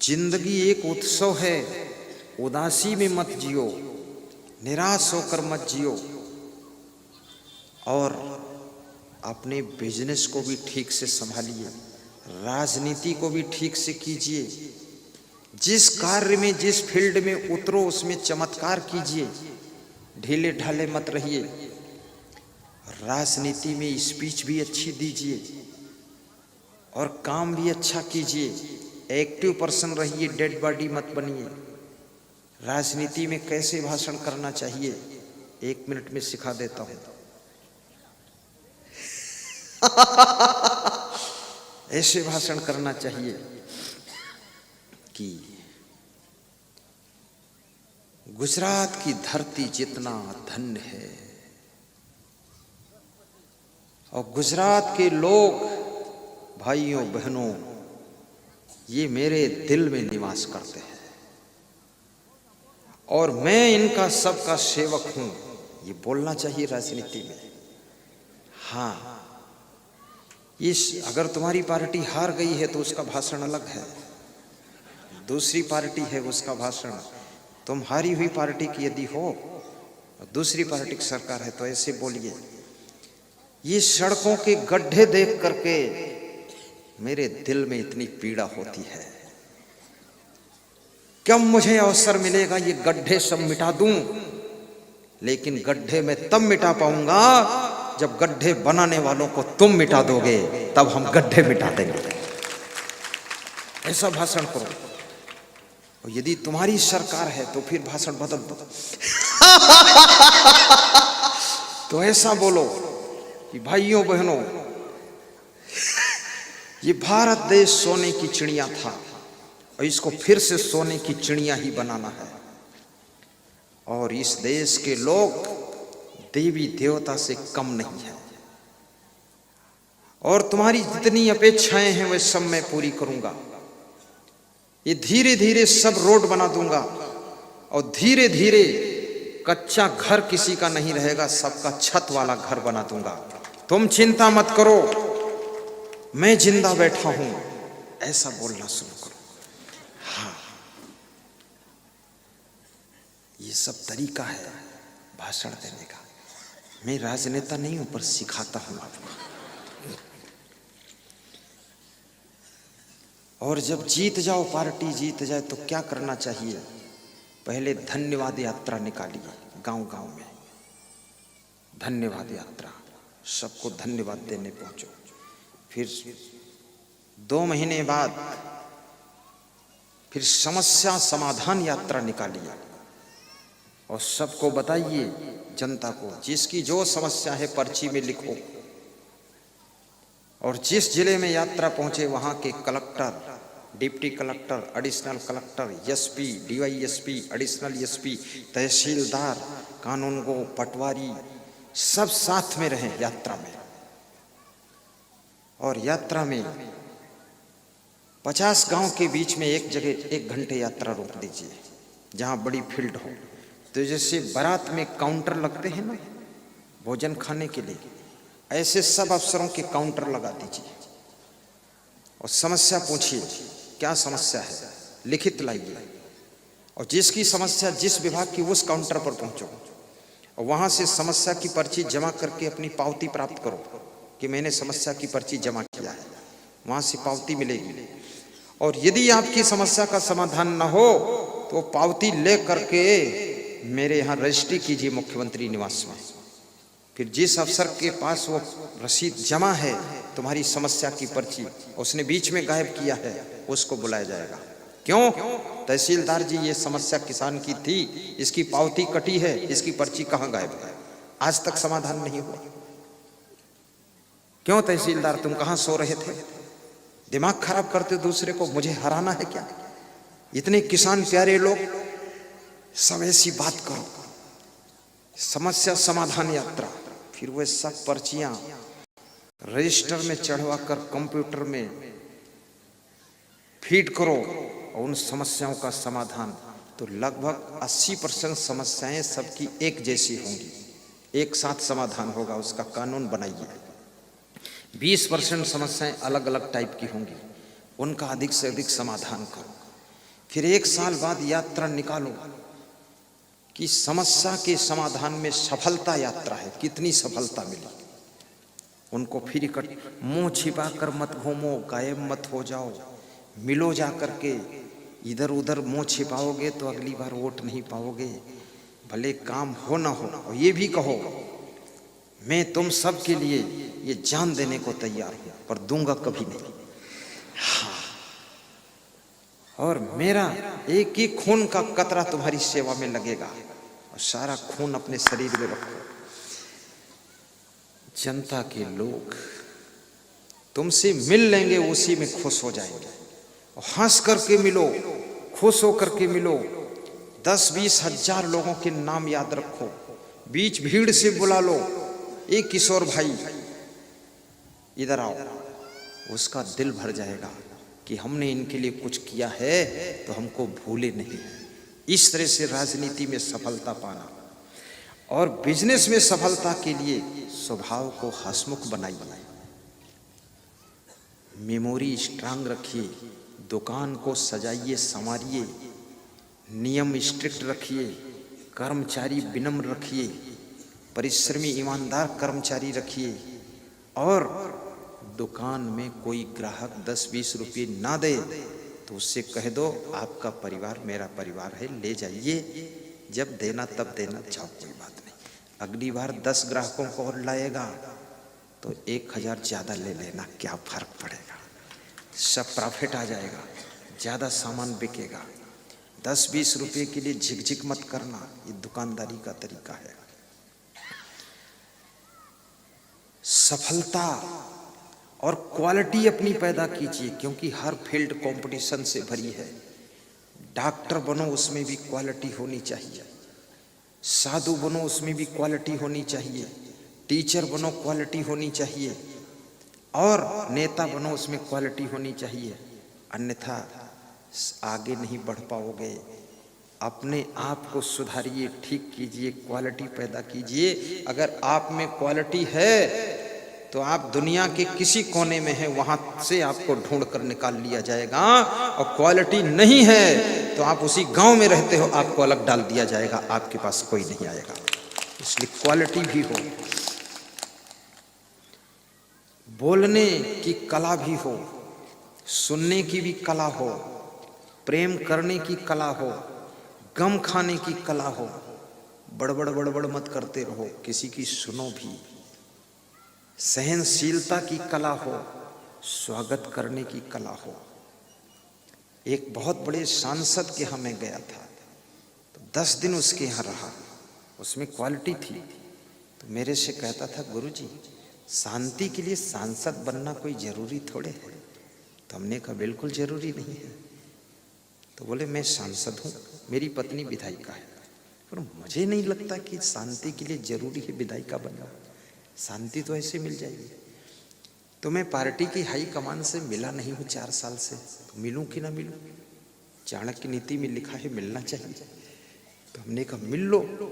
जिंदगी एक उत्सव है, उदासी में मत जियो, निराश होकर मत जियो और अपने बिजनेस को भी ठीक से संभालिए, राजनीति को भी ठीक से कीजिए। जिस कार्य में, जिस फील्ड में उतरो उसमें चमत्कार कीजिए, ढीले ढाले मत रहिए। राजनीति में स्पीच भी अच्छी दीजिए और काम भी अच्छा कीजिए। एक्टिव पर्सन रहिए, डेड बॉडी मत बनिए। राजनीति में कैसे भाषण करना चाहिए 1 मिनट में सिखा देता हूं। ऐसे भाषण करना चाहिए कि गुजरात की धरती जितना धन्य है और गुजरात के लोग, भाइयों बहनों, ये मेरे दिल में निवास करते हैं और मैं इनका सबका सेवक हूं। ये बोलना चाहिए राजनीति में। हाँ, अगर तुम्हारी पार्टी हार गई है तो उसका भाषण अलग है, दूसरी पार्टी है उसका भाषण। तुम हारी हुई पार्टी की यदि हो और दूसरी पार्टी की सरकार है तो ऐसे बोलिए। ये सड़कों के गड्ढे देख करके मेरे दिल में इतनी पीड़ा होती है। कब मुझे अवसर मिलेगा ये गड्ढे सब मिटा दूं, लेकिन गड्ढे में तब मिटा पाऊंगा जब गड्ढे बनाने वालों को तुम मिटा दोगे, तब हम गड्ढे मिटा देंगे। ऐसा भाषण करो। और यदि तुम्हारी सरकार है तो फिर भाषण बदल दो। तो ऐसा बोलो कि भाइयों बहनों, ये भारत देश सोने की चिड़िया था और इसको फिर से सोने की चिड़िया ही बनाना है। और इस देश के लोग देवी देवता से कम नहीं है और तुम्हारी जितनी अपेक्षाएं हैं वे सब मैं पूरी करूंगा। ये धीरे धीरे सब रोड बना दूंगा और धीरे धीरे कच्चा घर किसी का नहीं रहेगा, सबका छत वाला घर बना दूंगा। तुम चिंता मत करो, मैं जिंदा बैठा हूं। ऐसा बोलना शुरू करो। हाँ, ये सब तरीका है भाषण देने का। मैं राजनेता नहीं हूं, पर सिखाता हूं आपको। और जब जीत जाओ, पार्टी जीत जाए तो क्या करना चाहिए? पहले धन्यवाद यात्रा निकालिए, गांव गांव में धन्यवाद यात्रा, सबको धन्यवाद देने पहुंचो। फिर 2 महीने बाद फिर समस्या समाधान यात्रा निकालिए और सबको बताइए, जनता को, जिसकी जो समस्या है पर्ची में लिखो। और जिस जिले में यात्रा पहुंचे वहां के collector, deputy collector, additional collector, SP, DYSP, additional SP, tehsildar, kanungo, patwari, सब साथ में रहें यात्रा में। और यात्रा में 50 गांव के बीच में एक जगह 1 घंटे यात्रा रोक दीजिए जहां बड़ी फील्ड हो। तो जैसे बारात में काउंटर लगते हैं ना भोजन खाने के लिए, ऐसे सब अफसरों के काउंटर लगा दीजिए और समस्या पूछिए, क्या समस्या है, लिखित लाइए। और जिसकी समस्या जिस विभाग की, उस काउंटर पर पहुंचो और वहां से समस्या की पर्ची जमा करके अपनी पावती प्राप्त करो कि मैंने समस्या की पर्ची जमा किया है। वहां से पावती मिलेगी। और यदि आपकी समस्या का समाधान न हो तो पावती ले करके मेरे यहाँ रजिस्ट्री कीजिए मुख्यमंत्री निवास में। फिर जिस अफसर के पास वो रसीद जमा है, तुम्हारी समस्या की पर्ची, उसने बीच में गायब किया है, उसको बुलाया जाएगा। क्यों? तहसीलदार जी, ये समस्या किसान की थी, इसकी पावती कटी है, इसकी पर्ची कहाँ गायब है? आज तक समाधान नहीं हुआ। क्यों तहसीलदार, तुम कहां सो रहे थे? दिमाग खराब करते दूसरे को, मुझे हराना है क्या? इतने किसान प्यारे लोग, सब ऐसी बात करो। समस्या समाधान यात्रा, फिर वे सब पर्चियां रजिस्टर में चढ़वा कर कंप्यूटर में फीड करो और उन समस्याओं का समाधान। तो लगभग 80% समस्याएं सबकी एक जैसी होंगी, एक साथ समाधान होगा, उसका कानून बनाइए। 20% समस्याएं अलग अलग टाइप की होंगी, उनका अधिक से अधिक समाधान करो। फिर 1 साल बाद यात्रा निकालो कि समस्या के समाधान में सफलता यात्रा है, कितनी सफलता मिली। उनको फिर इकट्ठ, मुंह छिपा कर मत घूमो, गायब मत हो जाओ, मिलो जा करके। इधर उधर मुंह छिपाओगे तो अगली बार वोट नहीं पाओगे, भले काम हो ना हो। और ये भी कहो मैं तुम सब के लिए ये जान देने को तैयार हूं, पर दूंगा कभी नहीं। हाँ, और मेरा एक ही खून का कतरा तुम्हारी सेवा में लगेगा, और सारा खून अपने शरीर में रखो। जनता के लोग तुमसे मिल लेंगे, उसी में खुश हो जाएंगे। और हंस करके मिलो, खुश होकर के मिलो। 10-20 हजार लोगों के नाम याद रखो, बीच भीड़ से बुला लो, एक किशोर भाई इधर आओ, उसका दिल भर जाएगा कि हमने इनके लिए कुछ किया है तो हमको भूले नहीं। इस तरह से राजनीति में सफलता पाना। और बिजनेस में सफलता के लिए स्वभाव को हंसमुख बनाइए, मेमोरी स्ट्रांग रखिए, दुकान को सजाइए संवारिए, नियम स्ट्रिक्ट रखिए, कर्मचारी विनम्र रखिए, परिश्रमी ईमानदार कर्मचारी रखिए। और दुकान में कोई ग्राहक 10-20 रुपये ना दे तो उससे कह दो आपका परिवार मेरा परिवार है, ले जाइए, जब देना तब देना, जाओ, कोई बात नहीं। अगली बार 10 ग्राहकों को और लाएगा तो 1000 ज़्यादा ले लेना, क्या फर्क पड़ेगा, सब प्रॉफिट आ जाएगा, ज़्यादा सामान बिकेगा। 10-20 रुपये के लिए झिकझिक मत करना, ये दुकानदारी का तरीका है। सफलता और क्वालिटी अपनी पैदा कीजिए, क्योंकि हर फील्ड कंपटीशन से भरी है। डॉक्टर बनो, उसमें भी क्वालिटी होनी चाहिए। साधु बनो, उसमें भी क्वालिटी होनी चाहिए। टीचर बनो, क्वालिटी होनी चाहिए। और नेता बनो, उसमें क्वालिटी होनी चाहिए, अन्यथा आगे नहीं बढ़ पाओगे। अपने आप को सुधारिए, ठीक कीजिए, क्वालिटी पैदा कीजिए। अगर आप में क्वालिटी है तो आप दुनिया के किसी कोने में हैं, वहां से आपको ढूंढ कर निकाल लिया जाएगा। और क्वालिटी नहीं है तो आप उसी गांव में रहते हो, आपको अलग डाल दिया जाएगा, आपके पास कोई नहीं आएगा। इसलिए क्वालिटी भी हो, बोलने की कला भी हो, सुनने की भी कला हो, प्रेम करने की कला हो, गम खाने की कला हो। बड़बड़ मत करते रहो, किसी की सुनो भी। सहनशीलता की कला हो, स्वागत करने की कला हो। एक बहुत बड़े सांसद के यहाँ मैं गया था, तो 10 दिन उसके यहाँ रहा, उसमें क्वालिटी थी। तो मेरे से कहता था, गुरुजी शांति के लिए सांसद बनना कोई जरूरी थोड़े है। तो हमने कहा बिल्कुल जरूरी नहीं है। तो बोले मैं सांसद हूँ, मेरी पत्नी विधायिका है, पर मुझे नहीं लगता कि शांति के लिए जरूरी है विधायिका बनना, शांति तो ऐसे मिल जाएगी। तो मैं पार्टी की हाई कमान से मिला नहीं हूँ 4 साल से, तो मिलूं कि ना मिलूं? चाणक्य नीति में लिखा है मिलना चाहिए। तो हमने कहा मिल लो। तो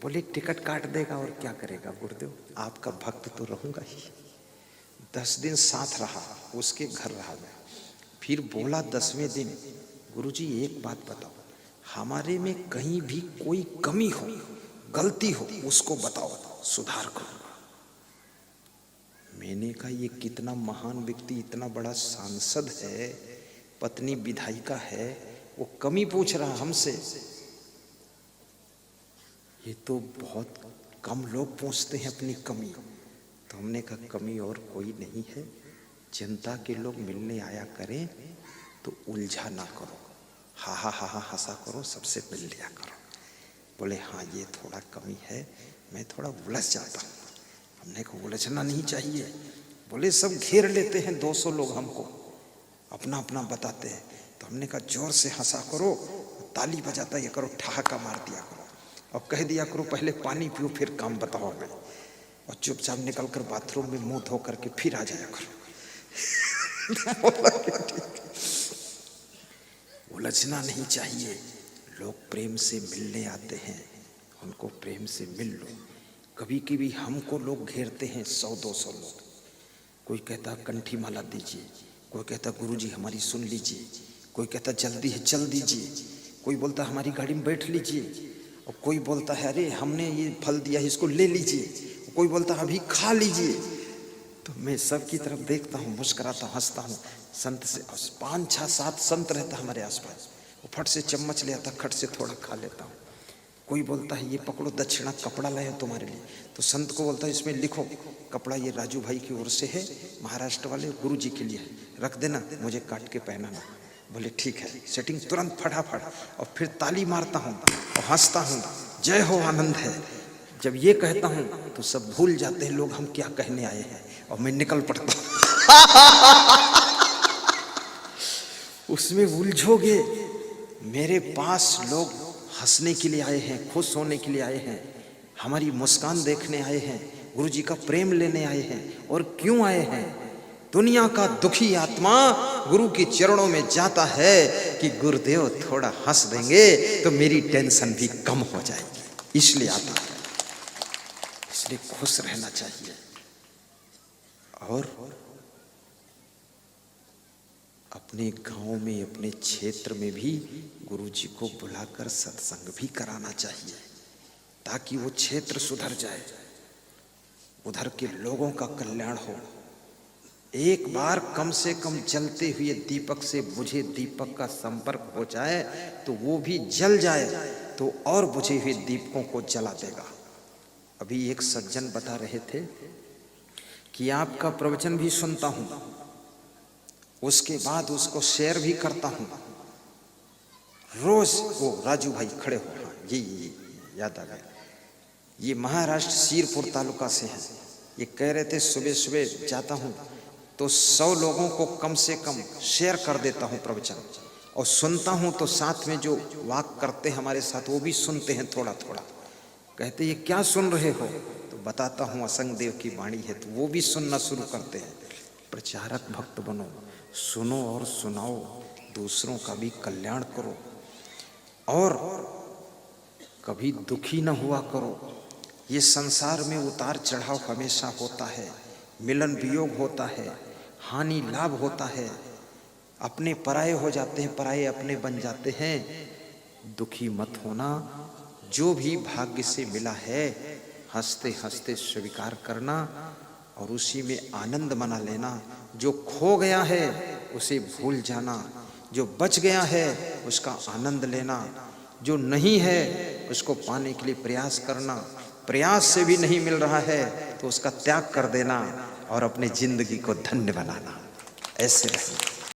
बोले टिकट काट देगा और क्या करेगा गुरुदेव, आपका भक्त तो रहूंगा ही। 10 दिन साथ रहा, उसके घर रहा मैं। फिर बोला 10वें दिन, गुरुजी एक बात बताओ, हमारे में कहीं भी कोई कमी हो, गलती हो, उसको बताओ, सुधार करो। मैंने कहा ये कितना महान व्यक्ति, इतना बड़ा सांसद है, पत्नी विधायिका है, वो कमी पूछ रहा हमसे। ये तो बहुत कम लोग पूछते हैं अपनी कमी। तो हमने कहा कमी और कोई नहीं है, जनता के लोग मिलने आया करें तो उलझा ना करो, हा हा हा हा हंसा करो, सबसे मिल लिया करो। बोले हाँ ये थोड़ा कमी है, मैं थोड़ा उलझ जाता हूँ। हमने कहा उलझना नहीं चाहिए। बोले सब घेर लेते हैं 200 लोग हमको, अपना अपना बताते हैं। तो हमने कहा जोर से हंसा करो, ताली बजाता ये करो, ठहाका मार दिया करो, और कह दिया करो पहले पानी पियो फिर काम बताओ हमें, और चुपचाप निकल कर बाथरूम में मुंह धो करके फिर आ जाया करो। उलझना नहीं चाहिए। लोग प्रेम से मिलने आते हैं, उनको प्रेम से मिल लो। कभी कभी हमको लोग घेरते हैं 100-200 लोग। कोई कहता कंठी माला दीजिए, कोई कहता गुरुजी हमारी सुन लीजिए, कोई कहता जल्दी है चल दीजिए, कोई बोलता हमारी गाड़ी में बैठ लीजिए, और कोई बोलता है अरे हमने ये फल दिया है इसको ले लीजिए, कोई बोलता है अभी खा लीजिए। तो मैं सबकी तरफ देखता हूँ, मुस्कुराता हूँ, हंसता हूँ। संत से 5 6 7 संत रहता हमारे आसपास, वो फट से चम्मच ले आता, खट से थोड़ा खा लेता हूँ। कोई बोलता है ये पकड़ो दक्षिणा, कपड़ा लाया तुम्हारे लिए। तो संत को बोलता है इसमें लिखो कपड़ा ये राजू भाई की ओर से है, महाराष्ट्र वाले गुरु जी के लिए है, रख देना, मुझे काट के पहनाना। बोले ठीक है। सेटिंग तुरंत फटाफट, और फिर ताली मारता हूँ और हंसता हूँ, जय हो आनंद है। जब ये कहता हूँ तो सब भूल जाते हैं लोग हम क्या कहने आए हैं, और मैं निकल पड़ता हूँ। उसमें उलझोगे, मेरे पास लोग हंसने के लिए आए हैं, खुश होने के लिए आए हैं, हमारी मुस्कान देखने आए हैं, गुरु जी का प्रेम लेने आए हैं। और क्यों आए हैं? दुनिया का दुखी आत्मा गुरु के चरणों में जाता है कि गुरुदेव थोड़ा हंस देंगे तो मेरी टेंशन भी कम हो जाएगी, इसलिए आता है। इसलिए खुश रहना चाहिए। और अपने गांव में, अपने क्षेत्र में भी गुरु जी को बुलाकर सत्संग भी कराना चाहिए, ताकि वो क्षेत्र सुधर जाए, उधर के लोगों का कल्याण हो। एक बार कम से कम जलते हुए दीपक से बुझे दीपक का संपर्क हो जाए तो वो भी जल जाए तो और बुझे हुए दीपकों को जला देगा। अभी एक सज्जन बता रहे थे कि आपका प्रवचन भी सुनता हूं, उसके बाद उसको शेयर भी करता हूं रोज। वो राजू भाई खड़े हो, हाँ ये याद आ गया, ये महाराष्ट्र सीरपुर तालुका से है। ये कह रहे थे सुबह सुबह जाता हूं तो 100 लोगों को कम से कम शेयर कर देता हूं प्रवचन, और सुनता हूं तो साथ में जो वाक करते हैं हमारे साथ वो भी सुनते हैं थोड़ा थोड़ा। कहते ये क्या सुन रहे हो? तो बताता हूं असंग देव की वाणी है, तो वो भी सुनना शुरू करते हैं। प्रचारक भक्त बनो, सुनो और सुनाओ, दूसरों का भी कल्याण करो, और कभी दुखी न हुआ करो। ये संसार में उतार चढ़ाव हमेशा होता है, मिलन वियोग होता है, हानि लाभ होता है, अपने पराये हो जाते हैं, पराये अपने बन जाते हैं। दुखी मत होना, जो भी भाग्य से मिला है हंसते हंसते स्वीकार करना और उसी में आनंद मना लेना। जो खो गया है उसे भूल जाना, जो बच गया है उसका आनंद लेना, जो नहीं है उसको पाने के लिए प्रयास करना। प्रयास से भी नहीं मिल रहा है तो उसका त्याग कर देना और अपनी जिंदगी को धन्य बनाना। ऐसे रहना।